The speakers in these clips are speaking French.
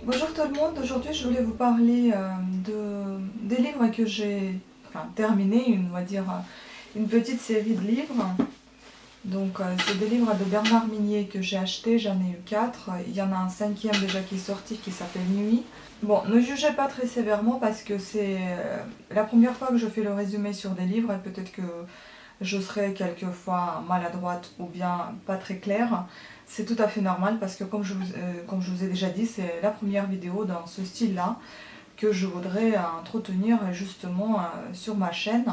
Bonjour tout le monde, aujourd'hui je voulais vous parler des livres que j'ai terminé, on va dire une petite série de livres. Donc c'est des livres de Bernard Minier que j'ai acheté, j'en ai eu 4. Il y en a un cinquième déjà qui est sorti qui s'appelle Nuit. Bon, ne jugez pas très sévèrement parce que c'est la première fois que je fais le résumé sur des livres et peut-être que je serai quelquefois maladroite ou bien pas très claire. C'est tout à fait normal parce que comme je vous ai déjà dit, c'est la première vidéo dans ce style-là que je voudrais entretenir justement sur ma chaîne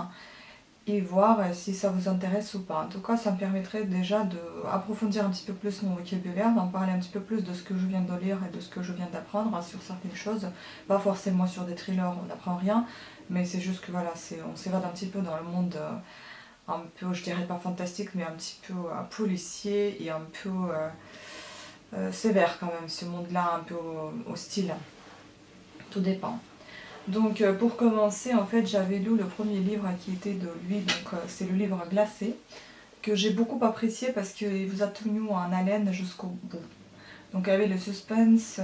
et voir si ça vous intéresse ou pas. En tout cas, ça me permettrait déjà d'approfondir un petit peu plus mon vocabulaire, d'en parler un petit peu plus de ce que je viens de lire et de ce que je viens d'apprendre sur certaines choses. Pas forcément sur des thrillers, on n'apprend rien, mais c'est juste que voilà, on s'évade un petit peu dans le monde un peu, je dirais pas fantastique, mais un petit peu policier et un peu sévère quand même, ce monde-là, un peu hostile. Tout dépend. Donc pour commencer, en fait, j'avais lu le premier livre qui était de lui, donc c'est le livre Glacé, que j'ai beaucoup apprécié parce qu'il vous a tenu en haleine jusqu'au bout. Donc il y avait le suspense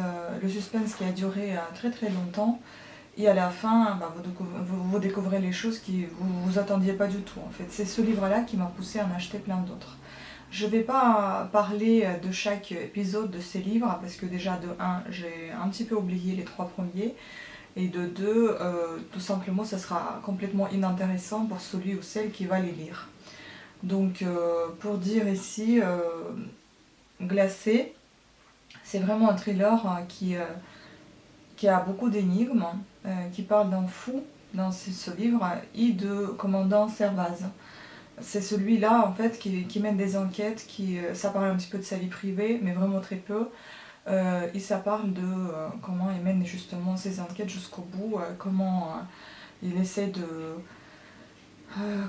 qui a duré très très longtemps. Et à la fin, vous découvrez les choses que vous attendiez pas du tout en fait. C'est ce livre-là qui m'a poussé à en acheter plein d'autres. Je ne vais pas parler de chaque épisode de ces livres parce que déjà de 1, j'ai un petit peu oublié les 3 premiers. Et de 2, tout simplement, ça sera complètement inintéressant pour celui ou celle qui va les lire. Donc pour dire ici, Glacé, c'est vraiment un thriller qui a beaucoup d'énigmes, qui parle d'un fou dans ce livre et de commandant Servaz. C'est celui-là en fait qui mène des enquêtes, ça parle un petit peu de sa vie privée, mais vraiment très peu. Et ça parle de comment il mène justement ses enquêtes jusqu'au bout, comment il essaie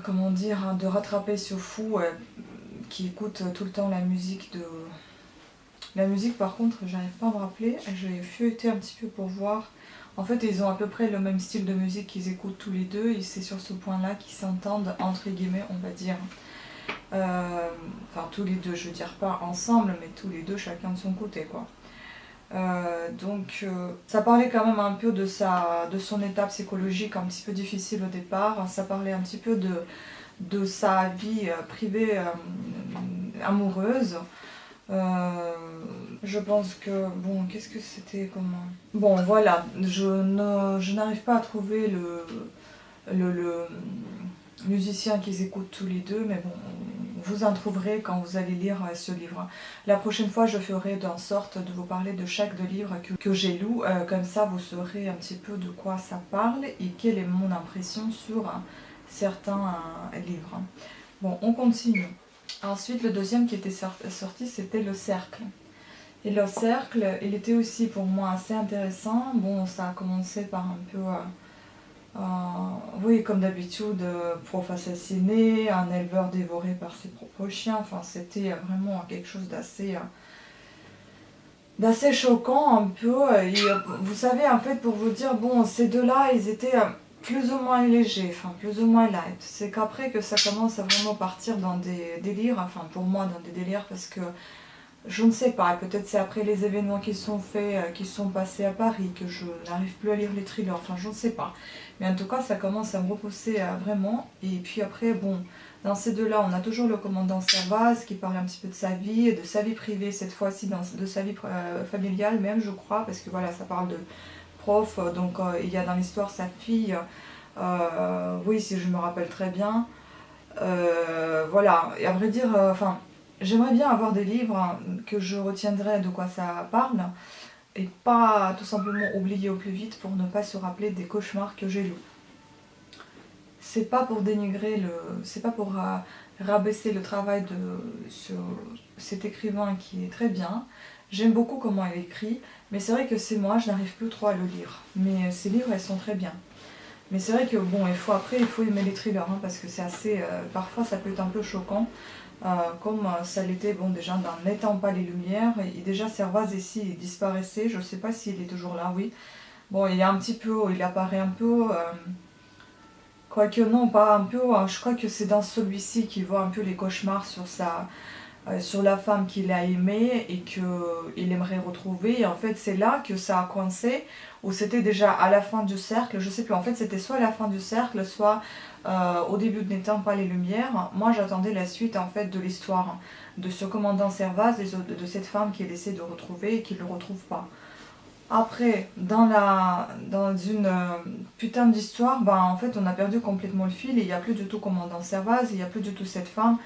comment dire, de rattraper ce fou qui écoute tout le temps la musique de... La musique par contre, j'arrive pas à me rappeler, j'ai feuilleté un petit peu pour voir. En fait, ils ont à peu près le même style de musique qu'ils écoutent tous les deux et c'est sur ce point-là qu'ils s'entendent, entre guillemets, on va dire. Enfin, tous les deux, je veux dire pas ensemble, mais tous les deux, chacun de son côté, quoi. Ça parlait quand même un peu de son état psychologique un petit peu difficile au départ. Ça parlait un petit peu de sa vie privée amoureuse. Je pense que... Bon, qu'est-ce que c'était comme... Bon, voilà, je n'arrive pas à trouver le musicien qu'ils écoutent tous les deux, mais bon, vous en trouverez quand vous allez lire ce livre. La prochaine fois, je ferai en sorte de vous parler de chaque deux livres que j'ai lu, comme ça vous saurez un petit peu de quoi ça parle et quelle est mon impression sur certains livres. Bon, on continue. Ensuite, le deuxième qui était sorti, c'était Le Cercle. Et Le Cercle, il était aussi pour moi assez intéressant. Bon, ça a commencé par un peu... oui, comme d'habitude, prof assassiné, un éleveur dévoré par ses propres chiens. Enfin, c'était vraiment quelque chose d'assez choquant un peu. Et, vous savez, en fait, pour vous dire, bon, ces deux-là, ils étaient plus ou moins légers, enfin, plus ou moins light. C'est qu'après que ça commence à vraiment partir dans des délires, enfin, pour moi, dans des délires, parce que je ne sais pas, peut-être c'est après les événements qui sont faits, qui sont passés à Paris, que je n'arrive plus à lire les thrillers, enfin je ne sais pas. Mais en tout cas, ça commence à me repousser vraiment. Et puis après, bon, dans ces deux-là, on a toujours le commandant Servaz qui parle un petit peu de sa vie, de sa vie privée, cette fois-ci de sa vie familiale même, je crois, parce que voilà, ça parle de prof, donc il y a dans l'histoire sa fille, oui, si je me rappelle très bien. Voilà, et à vrai dire, enfin... J'aimerais bien avoir des livres que je retiendrai de quoi ça parle et pas tout simplement oublier au plus vite pour ne pas se rappeler des cauchemars que j'ai lus. C'est pas pour dénigrer c'est pas pour rabaisser le travail de cet écrivain qui est très bien. J'aime beaucoup comment il écrit, mais c'est vrai que c'est moi, je n'arrive plus trop à le lire. Mais ces livres, elles sont très bien. Mais c'est vrai que bon, il faut aimer les thrillers, hein, parce que c'est assez... parfois, ça peut être un peu choquant. Comme ça l'était, bon, déjà dans N'étant pas les lumières, et déjà Servaz ici il disparaissait, je ne sais pas s'il est toujours là, oui. Bon, il apparaît un peu, quoique non, pas un peu, je crois que c'est dans celui-ci qu'il voit un peu les cauchemars sur sur la femme qu'il a aimée et qu'il aimerait retrouver. Et en fait, c'est là que ça a coincé, ou c'était déjà à la fin du cercle, je sais plus. En fait, c'était soit à la fin du cercle, soit au début de N'éteins pas les lumières. Moi, j'attendais la suite en fait de l'histoire de ce commandant Servaz et de cette femme qu'il essaie de retrouver et qu'il ne le retrouve pas. Après, dans une putain d'histoire, bah, en fait, on a perdu complètement le fil et il n'y a plus du tout commandant Servaz, il n'y a plus du tout cette femme.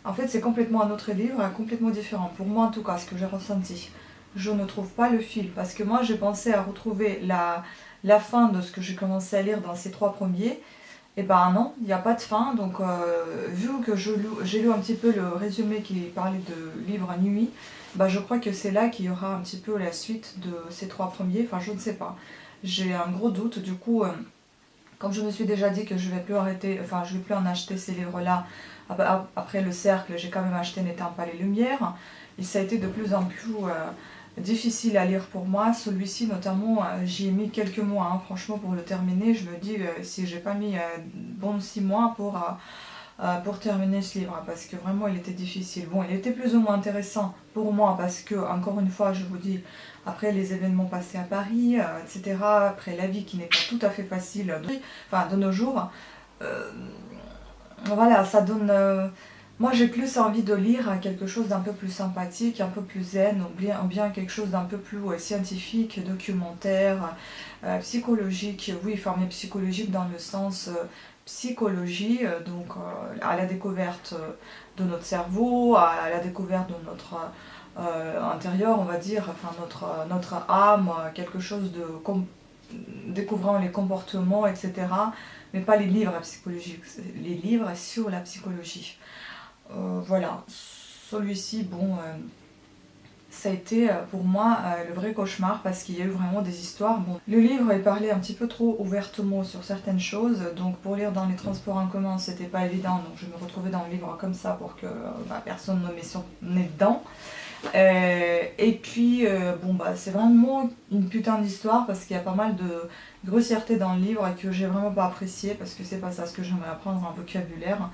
En fait, c'est complètement un autre livre, complètement différent. Pour moi, en tout cas, ce que j'ai ressenti. Je ne trouve pas le fil. Parce que moi, j'ai pensé à retrouver la fin de ce que j'ai commencé à lire dans ces 3 premiers. Et ben non, il n'y a pas de fin. Donc, vu que j'ai lu un petit peu le résumé qui parlait de livre à nuit, bah, je crois que c'est là qu'il y aura un petit peu la suite de ces 3 premiers. Enfin, je ne sais pas. J'ai un gros doute. Du coup, comme je me suis déjà dit que je vais plus arrêter, enfin, je vais plus en acheter ces livres-là. Après le cercle, j'ai quand même acheté N'éteins pas les lumières. Et ça a été de plus en plus difficile à lire pour moi. Celui-ci, notamment, j'y ai mis quelques mois. Hein. Franchement, pour le terminer, je me dis si j'ai pas mis bon 6 mois pour terminer ce livre. Parce que vraiment, il était difficile. Bon, il était plus ou moins intéressant pour moi. Parce que, encore une fois, je vous dis, après les événements passés à Paris, etc., après la vie qui n'est pas tout à fait facile de nos jours, voilà, ça donne... moi, j'ai plus envie de lire quelque chose d'un peu plus sympathique, un peu plus zen, ou bien quelque chose d'un peu plus scientifique, documentaire, psychologique. Oui, enfin, mais psychologique dans le sens psychologie, donc à la découverte de notre cerveau, à la découverte de notre intérieur, on va dire, enfin notre âme, quelque chose de... découvrant les comportements, etc. Mais pas les livres psychologiques, les livres sur la psychologie. Voilà, celui-ci, bon, ça a été pour moi le vrai cauchemar parce qu'il y a eu vraiment des histoires. Bon, le livre est parlé un petit peu trop ouvertement sur certaines choses, donc pour lire dans les transports en commun, c'était pas évident, donc je me retrouvais dans le livre comme ça pour que personne ne m'ait son nez dedans. Et puis, bon, bah, c'est vraiment une putain d'histoire parce qu'il y a pas mal de grossièreté dans le livre et que j'ai vraiment pas apprécié parce que c'est pas ça ce que j'aimerais apprendre en vocabulaire.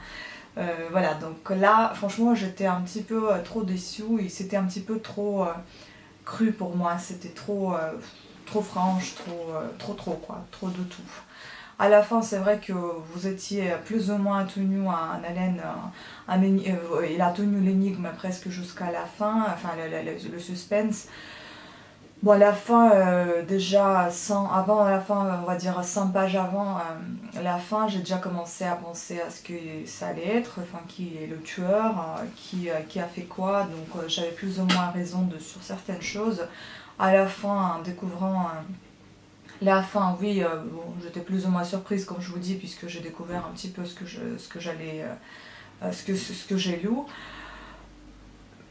Voilà, donc là, franchement, j'étais un petit peu trop déçue et c'était un petit peu trop cru pour moi. C'était trop, trop franche, trop, quoi, trop de tout. À la fin, c'est vrai que vous étiez plus ou moins tenu à un haleine, il a tenu l'énigme presque jusqu'à la fin, enfin le suspense. Bon, à la fin, déjà, avant la fin, on va dire 100 pages avant la fin, j'ai déjà commencé à penser à ce que ça allait être, enfin, qui est le tueur, qui a fait quoi, donc j'avais plus ou moins raison sur certaines choses. À la fin, en découvrant la fin, oui, bon, j'étais plus ou moins surprise, comme je vous dis, puisque j'ai découvert un petit peu ce que j'ai lu.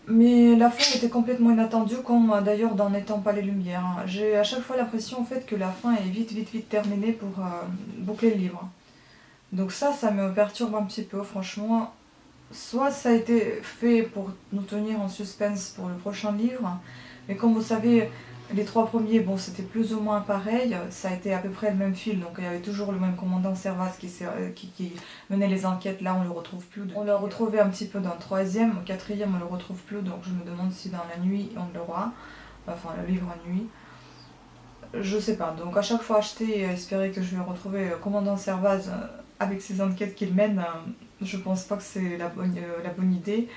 Mais la fin était complètement inattendue, comme d'ailleurs dans N'éteins pas les lumières. Hein. J'ai à chaque fois l'impression en fait que la fin est vite terminée pour boucler le livre. Donc ça me perturbe un petit peu, franchement. Soit ça a été fait pour nous tenir en suspense pour le prochain livre, mais comme vous savez, les 3 premiers, bon, c'était plus ou moins pareil, ça a été à peu près le même fil, donc il y avait toujours le même commandant Servaz qui menait les enquêtes, là on le retrouve plus. On l'a retrouvé un petit peu dans le 3e, au 4e on le retrouve plus, donc je me demande si dans la nuit on l'aura, enfin le livre nuit. Je sais pas, donc à chaque fois acheter et espérer que je vais retrouver le commandant Servaz avec ses enquêtes qu'il mène, je pense pas que c'est la bonne idée.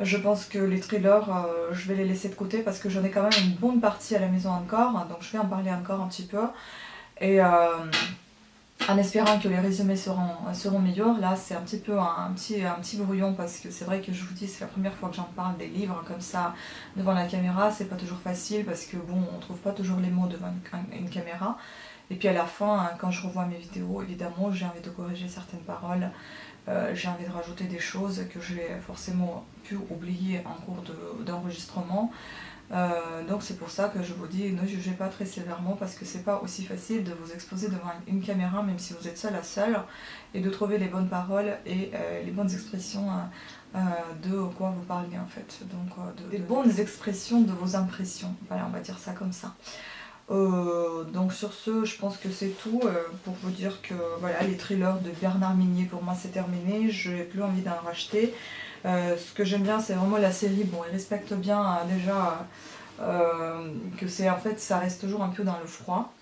Je pense que les thrillers, je vais les laisser de côté parce que j'en ai quand même une bonne partie à la maison encore, donc je vais en parler encore un petit peu. Et en espérant que les résumés seront meilleurs, là c'est un petit peu un petit brouillon parce que c'est vrai que je vous dis, c'est la première fois que j'en parle des livres comme ça devant la caméra, c'est pas toujours facile parce que bon, on trouve pas toujours les mots devant une caméra. Et puis à la fin, quand je revois mes vidéos, évidemment, j'ai envie de corriger certaines paroles. J'ai envie de rajouter des choses que j'ai forcément pu oublier en cours d'enregistrement. Donc c'est pour ça que je vous dis, ne jugez pas très sévèrement parce que c'est pas aussi facile de vous exposer devant une caméra, même si vous êtes seul à seul, et de trouver les bonnes paroles et les bonnes expressions de quoi vous parlez en fait. Donc des bonnes expressions de vos impressions. Voilà, on va dire ça comme ça. Donc sur ce, je pense que c'est tout pour vous dire que voilà, les thrillers de Bernard Minier pour moi c'est terminé, je n'ai plus envie d'en racheter. Ce que j'aime bien, c'est vraiment la série. Bon, il respecte bien déjà que c'est en fait, ça reste toujours un peu dans le froid.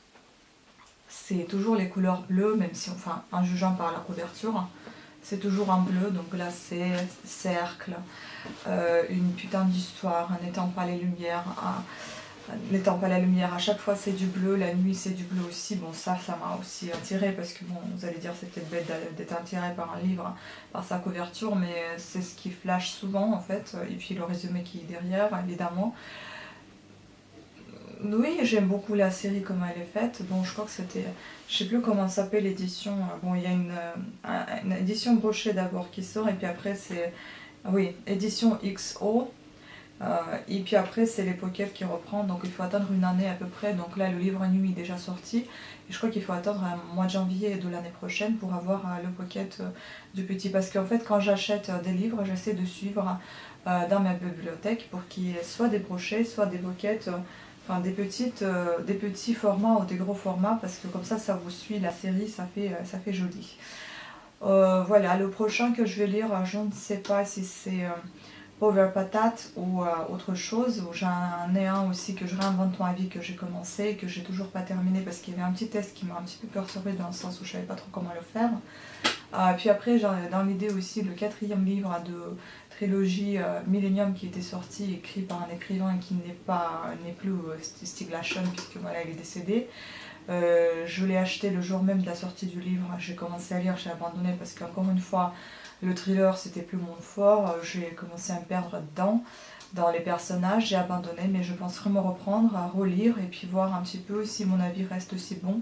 C'est toujours les couleurs bleues, même si, enfin, en jugeant par la couverture, c'est toujours en bleu. Donc là, c'est cercle, une putain d'histoire, n'étant pas les lumières. N'étant pas la lumière, à chaque fois c'est du bleu, la nuit c'est du bleu aussi. Bon, ça m'a aussi attiré parce que bon, vous allez dire c'est peut-être bête d'être attiré par un livre, par sa couverture, mais c'est ce qui flash souvent en fait, et puis le résumé qui est derrière, évidemment. Oui, j'aime beaucoup la série comme elle est faite. Bon, je crois que c'était, je sais plus comment s'appelle l'édition. Bon, il y a une édition brochée d'abord qui sort, et puis après c'est, oui, édition XO. Et puis après, c'est les pockets qui reprend, donc il faut attendre une année à peu près. Donc là, le livre nuit est déjà sorti. Et je crois qu'il faut attendre un mois de janvier de l'année prochaine pour avoir le pocket du petit. Parce qu'en fait, quand j'achète des livres, j'essaie de suivre dans ma bibliothèque pour qu'il y ait soit des brochets, soit des pockets, enfin des petits formats ou des gros formats, parce que comme ça vous suit la série, ça fait joli. Voilà, le prochain que je vais lire, je ne sais pas si c'est Power Patate ou autre chose. J'en ai un aussi que je réinvente ma vie, que j'ai commencé et que j'ai toujours pas terminé parce qu'il y avait un petit test qui m'a un petit peu perturbée dans le sens où je savais pas trop comment le faire. Puis après, j'ai dans l'idée aussi le 4e livre de trilogie Millennium qui était sorti, écrit par un écrivain qui n'est plus Stieg Larsson, puisque voilà, il est décédé. Je l'ai acheté le jour même de la sortie du livre. J'ai commencé à lire, j'ai abandonné parce qu'encore une fois, le thriller c'était plus mon fort. J'ai commencé à me perdre dedans, dans les personnages, j'ai abandonné, mais je pense vraiment reprendre, à relire et puis voir un petit peu si mon avis reste aussi bon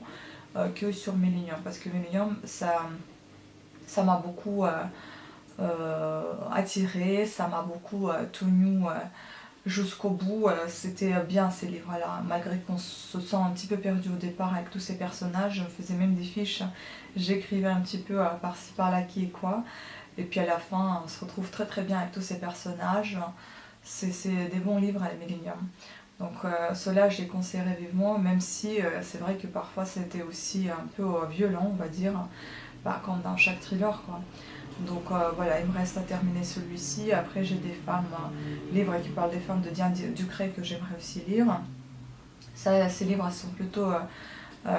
que sur Millennium, parce que Millennium ça m'a beaucoup attiré, ça m'a beaucoup tenu jusqu'au bout. C'était bien ces livres-là, malgré qu'on se sent un petit peu perdu au départ avec tous ces personnages. Je faisais même des fiches, j'écrivais un petit peu par-ci par-là qui est quoi. Et puis à la fin, on se retrouve très très bien avec tous ces personnages. C'est des bons livres à la Millennium. Donc ceux-là, je les conseillerais vivement, même si c'est vrai que parfois c'était aussi un peu violent, on va dire, comme dans chaque thriller, quoi. Donc voilà, il me reste à terminer celui-ci. Après, j'ai des femmes, livres qui parlent des femmes de Diane Ducret que j'aimerais aussi lire. Ces livres sont plutôt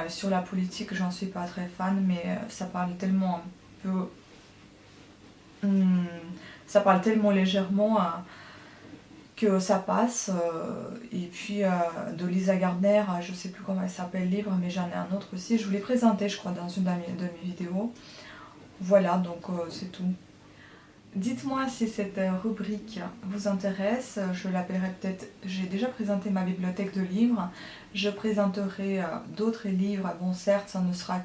sur la politique, j'en suis pas très fan, mais ça parle tellement un peu. Ça parle tellement légèrement que ça passe. Et puis de Lisa Gardner, je sais plus comment elle s'appelle le livre, mais j'en ai un autre aussi. Je vous l'ai présenté, je crois, dans une de mes vidéos. Voilà, donc c'est tout. Dites-moi si cette rubrique vous intéresse. Je l'appellerai peut-être, j'ai déjà présenté ma bibliothèque de livres. Je présenterai d'autres livres. Bon, certes, ça ne sera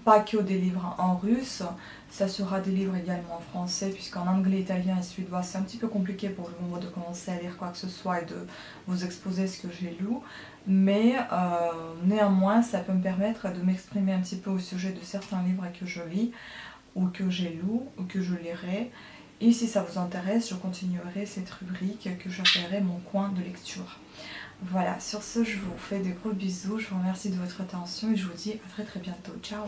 pas que des livres en russe, ça sera des livres également en français, puisqu'en anglais, italien et suédois, c'est un petit peu compliqué pour le moment de commencer à lire quoi que ce soit et de vous exposer ce que j'ai lu. Mais néanmoins, ça peut me permettre de m'exprimer un petit peu au sujet de certains livres que je lis, ou que j'ai lu, ou que je lirai. Et si ça vous intéresse, je continuerai cette rubrique que j'appellerai mon coin de lecture. Voilà, sur ce, je vous fais de gros bisous, je vous remercie de votre attention et je vous dis à très très bientôt. Ciao!